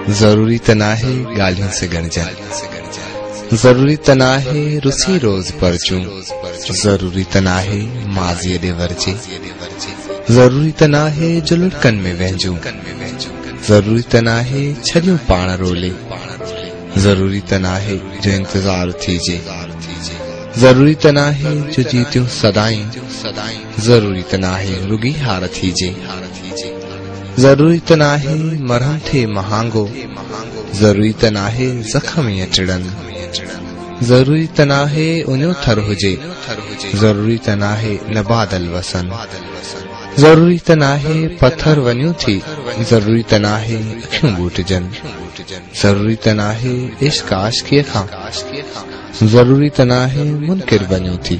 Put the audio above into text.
जरूरी तना है गालियों से गणजन, जरूरी तना है रुसी रोज परचूं, जरूरी तना है माजिए दे वर्चे, जरूरी तना है जो लुटकन में वहजूं, जरूरी तना है छरियों पाण रोले, जरूरी तना है जो इंतजार थीजे, जरूरी तना है जो जीत्यूं सदाई, जरूरी तना है रुगी हार थीजे, जरूरी तना है मरहम थे महांगो, जरूरी तना है जख्म अचड़न, जरूरी तना है उन्यो थर हुजे, जरूरी तना है नबादल वसन, जरूरी तना है पत्थर वन्यू थी, जरूरी तना है अखियों बूट जन, जरूरी तना है इश्क आशिक़ खां, जरूरी तना है मुनकिर वन्यू थी।